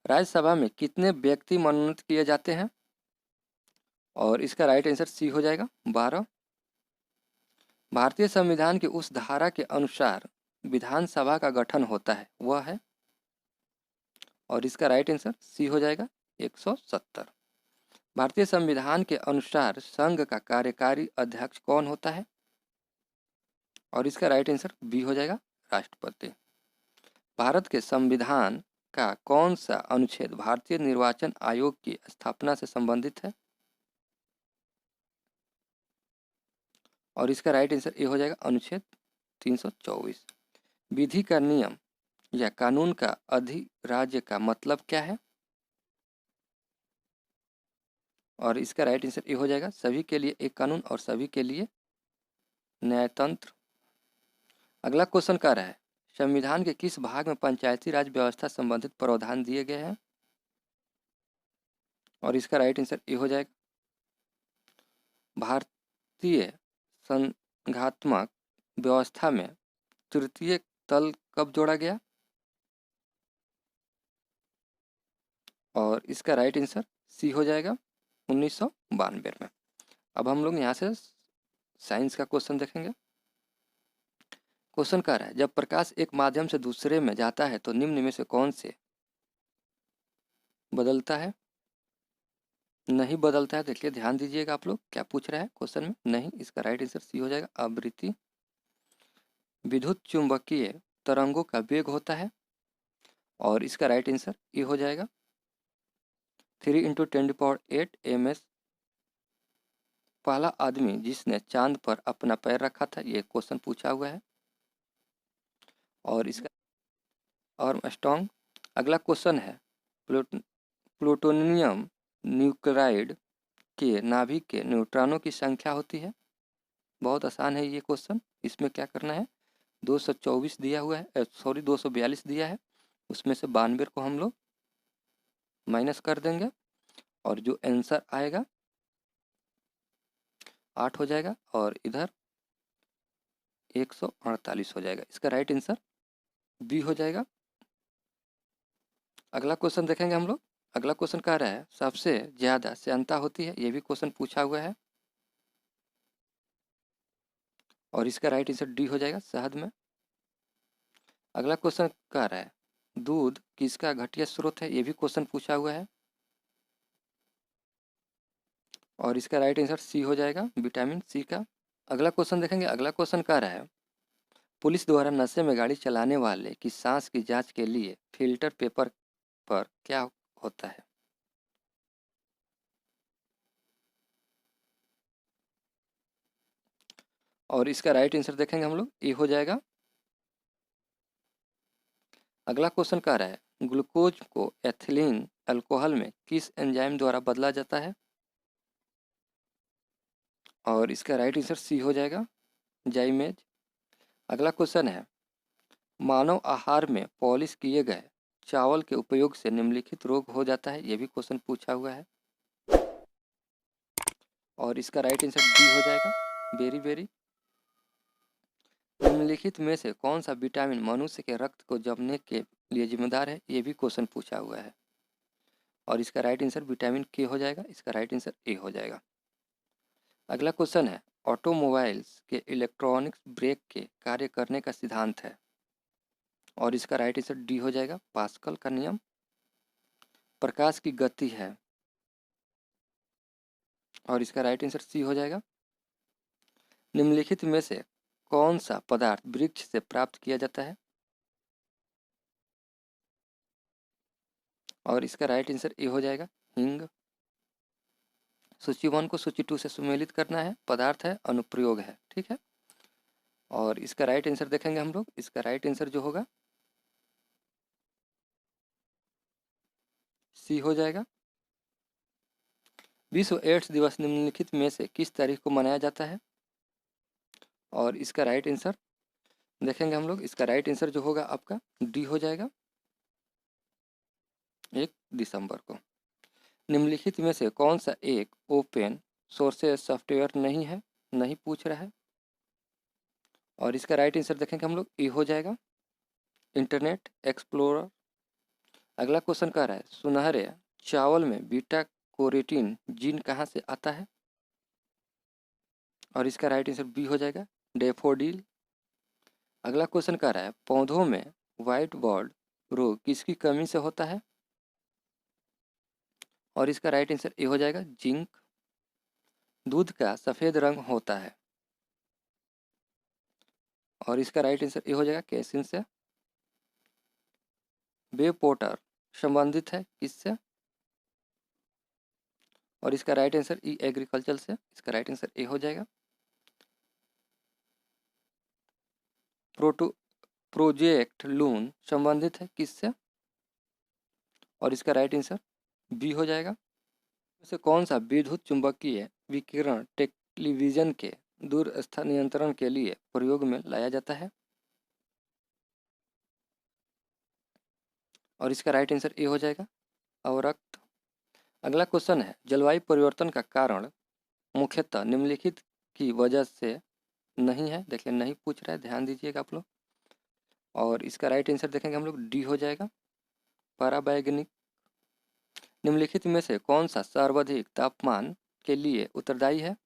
Speaker 1: राज्यसभा में कितने व्यक्ति मनोनीत किए जाते हैं? और इसका राइट आंसर सी हो जाएगा 12। भारतीय संविधान की उस धारा के अनुसार विधानसभा का गठन होता है वह है। और इसका राइट आंसर सी हो जाएगा 170। भारतीय संविधान के अनुसार संघ का कार्यकारी अध्यक्ष कौन होता है? और इसका राइट आंसर बी हो जाएगा राष्ट्रपति। भारत के संविधान का कौन सा अनुच्छेद भारतीय निर्वाचन आयोग की स्थापना से संबंधित है? और इसका राइट आंसर ये हो जाएगा अनुच्छेद 324। विधि का नियम या कानून का अधिराज्य का मतलब क्या है? और इसका राइट आंसर ये हो जाएगा सभी के लिए एक कानून और सभी के लिए न्यायतंत्र। अगला क्वेश्चन कह रहा है संविधान के किस भाग में पंचायती राज व्यवस्था संबंधित प्रावधान दिए गए हैं? और इसका राइट आंसर ये हो जाएगा भारतीय संघात्मक व्यवस्था में तृतीय तल कब जोड़ा गया? और इसका राइट आंसर सी हो जाएगा 1992 में। अब हम लोग यहाँ से साइंस का क्वेश्चन देखेंगे। क्वेश्चन कह रहा है जब प्रकाश एक माध्यम से दूसरे में जाता है तो निम्न में से कौन से बदलता है? नहीं बदलता है। देखिए ध्यान दीजिएगा आप लोग क्या पूछ रहा है क्वेश्चन में। नहीं, इसका राइट आंसर सी हो जाएगा आवृत्ति। विद्युत चुंबकीय तरंगों का वेग होता है। और इसका राइट आंसर ये हो जाएगा 3 × 10⁸ ms। पहला आदमी जिसने चांद पर अपना पैर रखा था, ये क्वेश्चन पूछा हुआ है। और इसका आर्मस्ट्रॉन्ग। अगला क्वेश्चन है प्लूटोनियम न्यूक्लाइड के नाभिक के न्यूट्रॉनों की संख्या होती है। बहुत आसान है ये क्वेश्चन। इसमें क्या करना है 224 दिया हुआ है, सॉरी 242 दिया है, उसमें से 92 को हम लोग माइनस कर देंगे और जो आंसर आएगा 8 हो जाएगा और इधर 148 हो जाएगा। इसका राइट आंसर बी हो जाएगा। अगला क्वेश्चन देखेंगे हम लोग। अगला क्वेश्चन कह रहा है सबसे ज्यादा श्यानता होती है, ये भी क्वेश्चन पूछा हुआ है। और इसका राइट आंसर डी हो जाएगा शहद में। अगला क्वेश्चन कह रहा है दूध किसका घटिया स्रोत है, ये भी क्वेश्चन पूछा हुआ है। और इसका राइट आंसर सी हो जाएगा विटामिन सी का। अगला क्वेश्चन देखेंगे। अगला क्वेश्चन कह रहा है पुलिस द्वारा नशे में गाड़ी चलाने वाले की सांस की जांच के लिए फिल्टर पेपर पर क्या होता है? और इसका राइट आंसर देखेंगे हम लोग, ये हो जाएगा। अगला क्वेश्चन कह रहा है ग्लूकोज को एथिलीन अल्कोहल में किस एंजाइम द्वारा बदला जाता है? और इसका राइट आंसर सी हो जाएगा जाइमेज। अगला क्वेश्चन है मानव आहार में पॉलिश किए गए चावल के उपयोग से निम्नलिखित रोग हो जाता है, यह भी क्वेश्चन पूछा हुआ है। और इसका राइट आंसर डी हो जाएगा, बेरी बेरी। निम्नलिखित में से कौन सा विटामिन मनुष्य के रक्त को जमने के लिए जिम्मेदार है, ये भी क्वेश्चन पूछा हुआ है। और इसका राइट आंसर विटामिन के हो जाएगा, इसका राइट आंसर ए हो जाएगा। अगला क्वेश्चन है, ऑटोमोबाइल्स के इलेक्ट्रॉनिक्स ब्रेक के कार्य करने का सिद्धांत है। और इसका राइट आंसर डी हो जाएगा, पास्कल का नियम। प्रकाश की गति है। और इसका राइट आंसर सी हो जाएगा। निम्नलिखित में से कौन सा पदार्थ वृक्ष से प्राप्त किया जाता है। और इसका राइट आंसर ए हो जाएगा, हींग। सूची 1 को सूची 2 से सुमेलित करना है। पदार्थ है, अनुप्रयोग है, ठीक है। और इसका राइट आंसर देखेंगे हम लोग। इसका राइट आंसर जो होगा सी हो जाएगा। विश्व एड्स दिवस निम्नलिखित में से किस तारीख को मनाया जाता है। और इसका राइट आंसर देखेंगे हम लोग। इसका राइट आंसर जो होगा आपका डी हो जाएगा, 1 दिसंबर को। निम्नलिखित में से कौन सा एक ओपन सोर्सेज सॉफ्टवेयर नहीं है, नहीं पूछ रहा है। और इसका राइट आंसर देखेंगे हम लोग, ए हो जाएगा, इंटरनेट एक्सप्लोरर। अगला क्वेश्चन कह रहा है, सुनहरे चावल में बीटा कैरोटीन जीन कहाँ से आता है। और इसका राइट आंसर बी हो जाएगा, डैफोडिल। अगला क्वेश्चन कह रहा है, पौधों में व्हाइट बॉर्ड रोग किसकी कमी से होता है। और इसका राइट आंसर ए हो जाएगा, जिंक। दूध का सफ़ेद रंग होता है। और इसका राइट आंसर ए हो जाएगा, कैसिन से। बे पोटर संबंधित है किससे। और इसका राइट आंसर ई एग्रीकल्चर से। इसका राइट आंसर ए हो जाएगा। प्रोजेक्ट लून संबंधित है किससे। और इसका राइट आंसर बी हो जाएगा। वैसे कौन सा विद्युत चुंबकीय विकिरण टेलीविजन के दूरस्थ नियंत्रण के लिए प्रयोग में लाया जाता है। और इसका राइट आंसर ए हो जाएगा, अवरक्त। अगला क्वेश्चन है, जलवायु परिवर्तन का कारण मुख्यतः निम्नलिखित की वजह से नहीं है। देखिए नहीं पूछ रहा है, ध्यान दीजिएगा आप लोग। और इसका राइट आंसर देखेंगे हम लोग, डी हो जाएगा, पराबैंगनी। निम्नलिखित में से कौन सा सर्वाधिक तापमान के लिए उत्तरदायी है।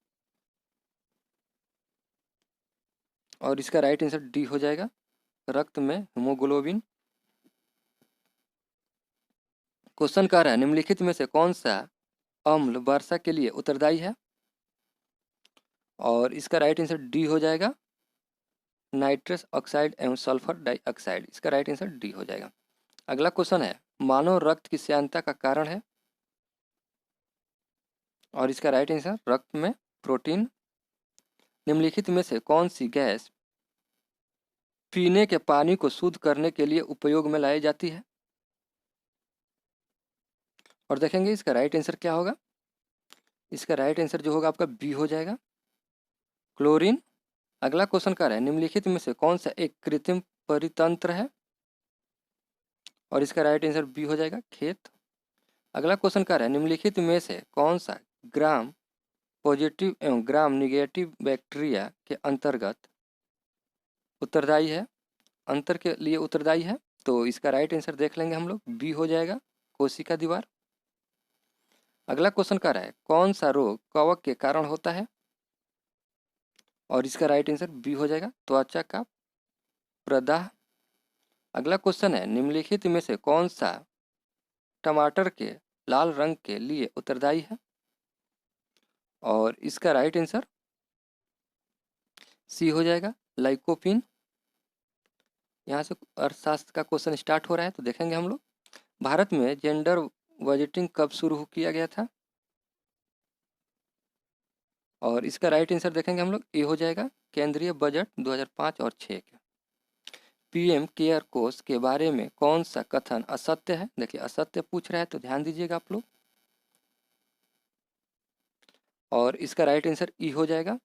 Speaker 1: और इसका राइट आंसर डी हो जाएगा, रक्त में हीमोग्लोबिन। क्वेश्चन कह रहा है, निम्नलिखित में से कौन सा अम्ल वर्षा के लिए उत्तरदायी है। और इसका राइट आंसर डी हो जाएगा, नाइट्रस ऑक्साइड एवं सल्फर डाइऑक्साइड। इसका राइट आंसर डी हो जाएगा। अगला क्वेश्चन है, मानव रक्त की श्यानता का कारण है। और इसका राइट आंसर रक्त में प्रोटीन। निम्नलिखित में से कौन सी गैस पीने के पानी को शुद्ध करने के लिए उपयोग में लाई जाती है। और देखेंगे इसका राइट आंसर क्या होगा। इसका राइट आंसर जो होगा आपका बी हो जाएगा, क्लोरीन। अगला क्वेश्चन क्या है, निम्नलिखित में से कौन सा एक कृत्रिम परितंत्र है। और इसका राइट आंसर बी हो जाएगा, खेत। अगला क्वेश्चन क्या है, निम्नलिखित में से कौन सा ग्राम पॉजिटिव एवं ग्राम निगेटिव बैक्टीरिया के अंतर्गत उत्तरदायी है, अंतर के लिए उत्तरदायी है। तो इसका राइट आंसर देख लेंगे हम लोग, बी हो जाएगा, कोशिका दीवार। अगला क्वेश्चन क्या है, कौन सा रोग कवक के कारण होता है। और इसका राइट आंसर बी हो जाएगा, त्वचा का प्रदाह। अगला क्वेश्चन है, निम्नलिखित में से कौन सा टमाटर के लाल रंग के लिए उत्तरदायी है। और इसका राइट आंसर सी हो जाएगा, लाइकोपिन। यहाँ से अर्थशास्त्र का क्वेश्चन स्टार्ट हो रहा है, तो देखेंगे हम लोग। भारत में जेंडर बजटिंग कब शुरू किया गया था। और इसका राइट आंसर देखेंगे हम लोग, ए हो जाएगा, केंद्रीय बजट 2005 और 6 के। पीएम केयर कोष के बारे में कौन सा कथन असत्य है। देखिए असत्य पूछ रहा है, तो ध्यान दीजिएगा आप लोग। और इसका राइट आंसर ई हो जाएगा।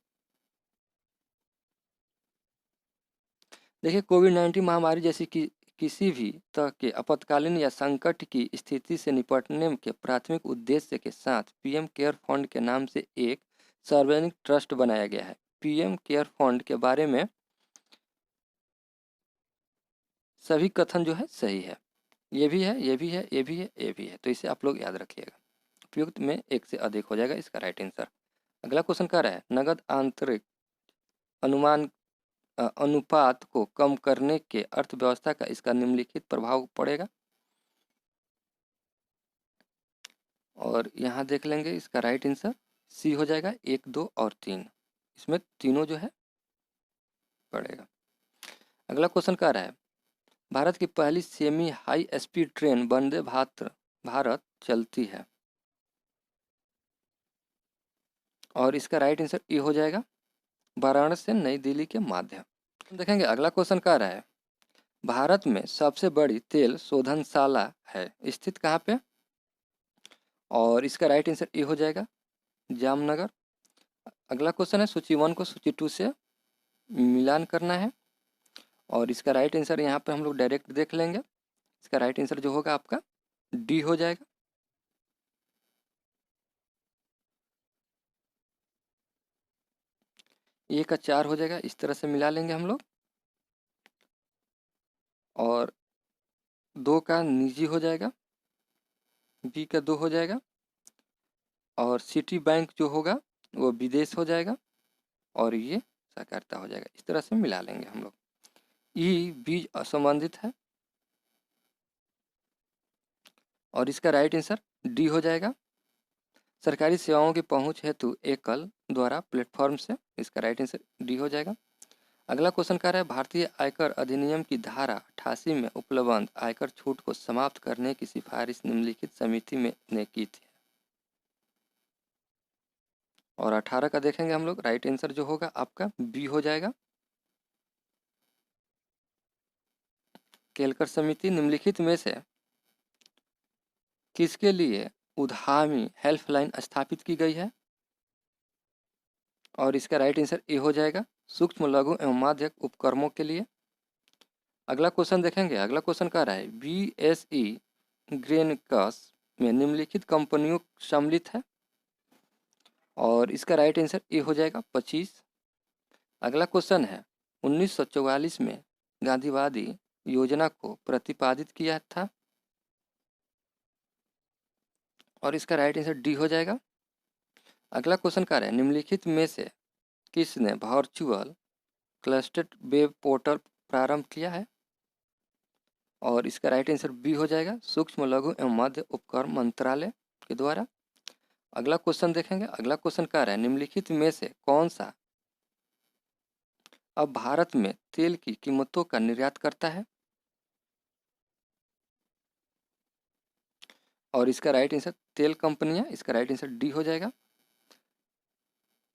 Speaker 1: देखिए कोविड-19 महामारी जैसी किसी भी तरह के आपातकालीन या संकट की स्थिति से निपटने के प्राथमिक उद्देश्य के साथ पीएम केयर फंड के नाम से एक सार्वजनिक ट्रस्ट बनाया गया है। पीएम केयर फंड के बारे में सभी कथन जो है सही है। ये भी है, ये भी है, ये भी है, ये भी है, तो इसे आप लोग याद रखिएगा। उपयुक्त में एक से अधिक हो जाएगा इसका राइट आंसर। अगला क्वेश्चन कह रहा है नगद आंतरिक अनुमान अनुपात को कम करने के अर्थव्यवस्था का इसका निम्नलिखित प्रभाव पड़ेगा। और यहाँ देख लेंगे इसका राइट आंसर सी हो जाएगा, 1, 2 और 3, इसमें तीनों जो है पड़ेगा। अगला क्वेश्चन कह रहा है भारत की पहली semi high speed train Vande Bharat चलती है। और इसका राइट आंसर ये हो जाएगा वाराणसी से नई दिल्ली के माध्यम। देखेंगे अगला क्वेश्चन कह रहा है भारत में सबसे बड़ी तेल शोधनशाला है स्थित कहाँ पे। और इसका राइट आंसर ये हो जाएगा जामनगर। अगला क्वेश्चन है सूची 1 को सूची 2 से मिलान करना है। और इसका राइट आंसर यहाँ पे हम लोग डायरेक्ट देख लेंगे। इसका राइट आंसर जो होगा आपका डी हो जाएगा। ए का 4 हो जाएगा, इस तरह से मिला लेंगे हम लोग। और 2 का निजी हो जाएगा, बी का 2 हो जाएगा। और सिटी बैंक जो होगा वो विदेश हो जाएगा। और ये सहकारिता हो जाएगा। इस तरह से मिला लेंगे हम लोग। ई बीज असंबंधित है और इसका राइट आंसर डी हो जाएगा। सरकारी सेवाओं की पहुंच हेतु एकल द्वारा प्लेटफॉर्म से, इसका राइट आंसर डी हो जाएगा। अगला क्वेश्चन कह रहा है भारतीय आयकर अधिनियम की धारा 88 में उपलब्ध आयकर छूट को समाप्त करने की सिफारिश निम्नलिखित समिति ने की थी। और 18 का देखेंगे हम लोग, राइट आंसर जो होगा आपका बी हो जाएगा। केलकर समिति निम्नलिखित में से किसके लिए उद्यमी हेल्पलाइन स्थापित की गई है। और इसका राइट आंसर ए हो जाएगा सूक्ष्म लघु एवं माध्यम उपक्रमों के लिए। अगला क्वेश्चन देखेंगे। अगला क्वेश्चन कह रहा है BSE ग्रेनकस में निम्नलिखित कंपनियों सम्मिलित है। और इसका राइट आंसर ए हो जाएगा 25। अगला क्वेश्चन है 1944 में गांधीवादी योजना को प्रतिपादित किया था। और इसका राइट आंसर डी हो जाएगा। अगला क्वेश्चन कह रहा है निम्नलिखित में से किसने वर्चुअल क्लस्टर्ड वेब पोर्टल प्रारंभ किया है। और इसका राइट आंसर बी हो जाएगा सूक्ष्म लघु एवं मध्य उपक्रम मंत्रालय के द्वारा। अगला क्वेश्चन देखेंगे। अगला क्वेश्चन कह रहा है निम्नलिखित में से कौन सा अब भारत में तेल की कीमतों का निर्यात करता है। और इसका राइट आंसर तेल कंपनियां, इसका राइट आंसर डी हो जाएगा।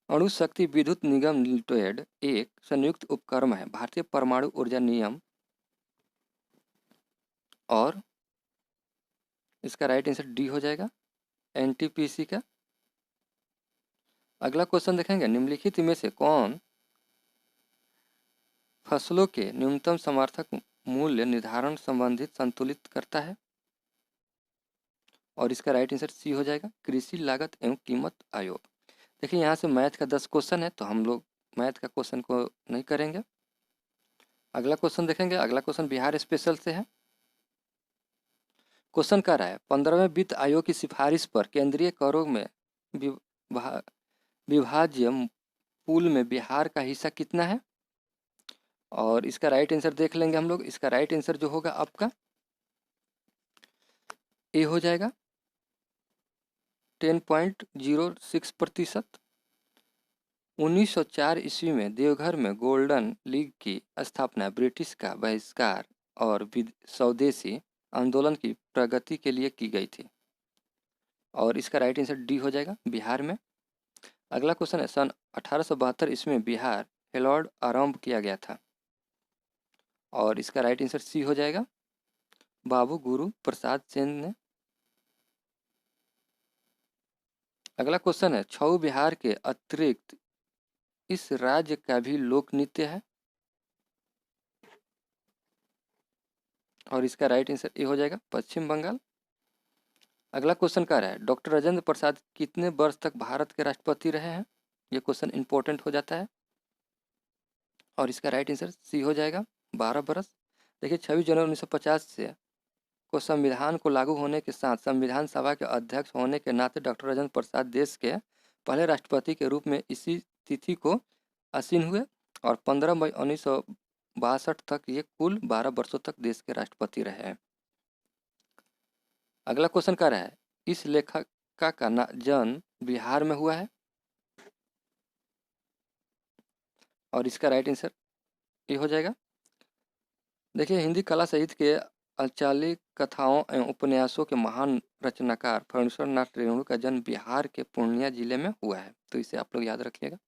Speaker 1: अणु शक्ति विद्युत निगम लिमिटेड एक संयुक्त उपक्रम है भारतीय परमाणु ऊर्जा नियम। और इसका राइट आंसर डी हो जाएगा NTPC का। अगला क्वेश्चन देखेंगे निम्नलिखित में से कौन फसलों के न्यूनतम समर्थक मूल्य निर्धारण संबंधित संतुलित करता है। और इसका राइट आंसर सी हो जाएगा कृषि लागत एवं कीमत आयोग। देखिए यहाँ से मैथ का 10 क्वेश्चन है तो हम लोग मैथ का क्वेश्चन को नहीं करेंगे। अगला क्वेश्चन देखेंगे। अगला क्वेश्चन बिहार स्पेशल से है। क्वेश्चन कह रहा है 15वें वित्त आयोग की सिफारिश पर केंद्रीय करों में विभाज्य पूल में बिहार का हिस्सा कितना है। और इसका राइट आंसर देख लेंगे हम लोग। इसका राइट आंसर जो होगा आपका ए हो जाएगा 10.06%। 1904 ईस्वी में देवघर में गोल्डन लीग की स्थापना ब्रिटिश का बहिष्कार और स्वदेशी आंदोलन की प्रगति के लिए की गई थी। और इसका राइट आंसर डी हो जाएगा बिहार में। अगला क्वेश्चन है सन 1872 ईस्वी में बिहार हेलॉर्ड आरंभ किया गया था। और इसका राइट आंसर सी हो जाएगा बाबू गुरु प्रसाद सेन ने। अगला क्वेश्चन है छऊ बिहार के अतिरिक्त इस राज्य का भी लोक नृत्य है। और इसका राइट आंसर ए हो जाएगा पश्चिम बंगाल। अगला क्वेश्चन कह रहा है डॉक्टर राजेंद्र प्रसाद कितने वर्ष तक भारत के राष्ट्रपति रहे हैं। ये क्वेश्चन इंपॉर्टेंट हो जाता है। और इसका राइट आंसर सी हो जाएगा 12 बरस। देखिए 26 जनवरी 1950 से को संविधान को लागू होने के साथ संविधान सभा के अध्यक्ष होने के नाते डॉक्टर राजेंद्र प्रसाद देश के पहले राष्ट्रपति के रूप में इसी तिथि को आसीन हुए और 15 मई 1962 तक ये कुल 12 वर्षों तक देश के राष्ट्रपति रहे। अगला क्वेश्चन क्या रहा है, इस लेखक का जन्म बिहार में हुआ है और इसका राइट आंसर ये हो जाएगा। देखिए हिंदी कला साहित्य के अचालिक कथाओं एवं उपन्यासों के महान रचनाकार फणीश्वर नाथ रेणु का जन्म बिहार के पूर्णिया जिले में हुआ है, तो इसे आप लोग याद रखिएगा।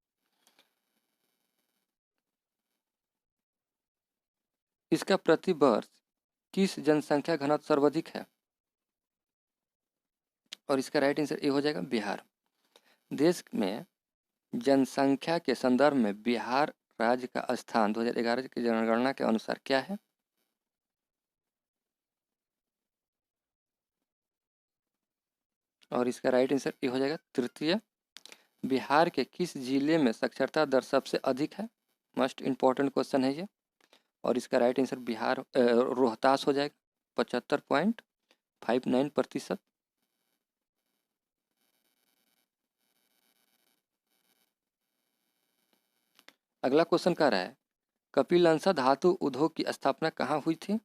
Speaker 1: इसका प्रति वर्ष किस जनसंख्या घनत्व सर्वाधिक है और इसका राइट आंसर ये हो जाएगा बिहार। देश में जनसंख्या के संदर्भ में बिहार राज्य का स्थान 2011 की जनगणना के अनुसार क्या है और इसका राइट आंसर ये हो जाएगा तृतीय। बिहार के किस जिले में साक्षरता दर सबसे अधिक है, मोस्ट इम्पॉर्टेंट क्वेश्चन है ये। और इसका राइट आंसर बिहार रोहतास हो जाएगा 75.59%। अगला क्वेश्चन कह रहा है कपिलवंशा धातु उद्योग की स्थापना कहाँ हुई थी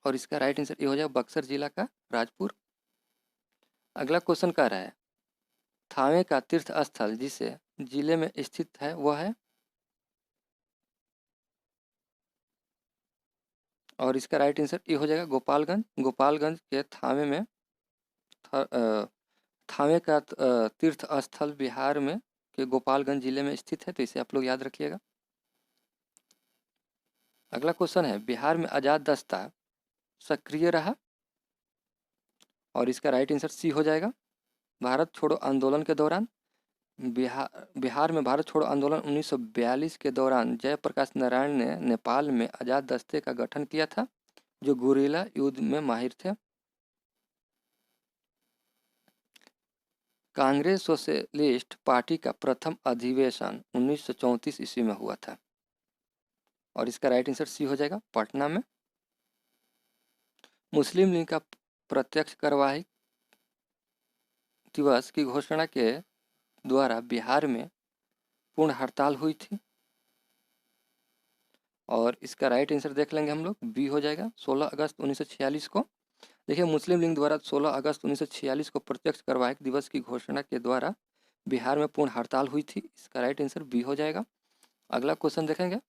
Speaker 1: और इसका राइट आंसर ये हो जाएगा बक्सर जिला का राजपुर। अगला क्वेश्चन कह रहा है थावे का तीर्थ स्थल जिसे जिले में स्थित है वह है और इसका राइट आंसर ये हो जाएगा गोपालगंज। गोपालगंज के थावे में थावे का तीर्थ स्थल बिहार में के गोपालगंज जिले में स्थित है, तो इसे आप लोग याद रखिएगा। अगला क्वेश्चन है बिहार में आज़ाद दस्ता सक्रिय रहा और इसका राइट आंसर सी हो जाएगा। भारत छोड़ो आंदोलन के दौरान बिहार में भारत छोड़ो आंदोलन 1942 के दौरान जयप्रकाश नारायण ने नेपाल में आज़ाद दस्ते का गठन किया था जो गुरिल्ला युद्ध में माहिर थे। कांग्रेस सोशलिस्ट पार्टी का प्रथम अधिवेशन 1934 ईस्वी में हुआ था और इसका राइट आंसर सी हो जाएगा पटना में। मुस्लिम लीग का प्रत्यक्ष कार्यवाही दिवस की घोषणा के द्वारा बिहार में पूर्ण हड़ताल हुई थी और इसका राइट आंसर देख लेंगे हम लोग बी हो जाएगा 16 अगस्त 1946 को। देखिए मुस्लिम लीग द्वारा 16 अगस्त 1946 को प्रत्यक्ष कार्यवाही दिवस की घोषणा के द्वारा बिहार में पूर्ण हड़ताल हुई थी, इसका राइट आंसर बी हो जाएगा। अगला क्वेश्चन देखेंगे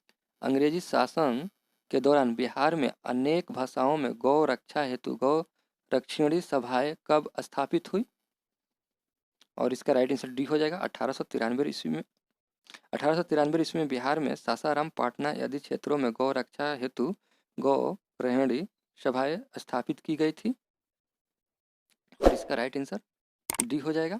Speaker 1: अंग्रेजी शासन के दौरान बिहार में अनेक भाषाओं में गौ रक्षा हेतु गौ रक्षिणी सभाएं कब स्थापित हुई और इसका राइट आंसर डी हो जाएगा 1893 ईस्वी में। 1893 ईस्वी में बिहार में सासाराम पाटना आदि क्षेत्रों में गौ रक्षा हेतु गौ रहणी सभाएं स्थापित की गई थी और इसका राइट आंसर डी हो जाएगा।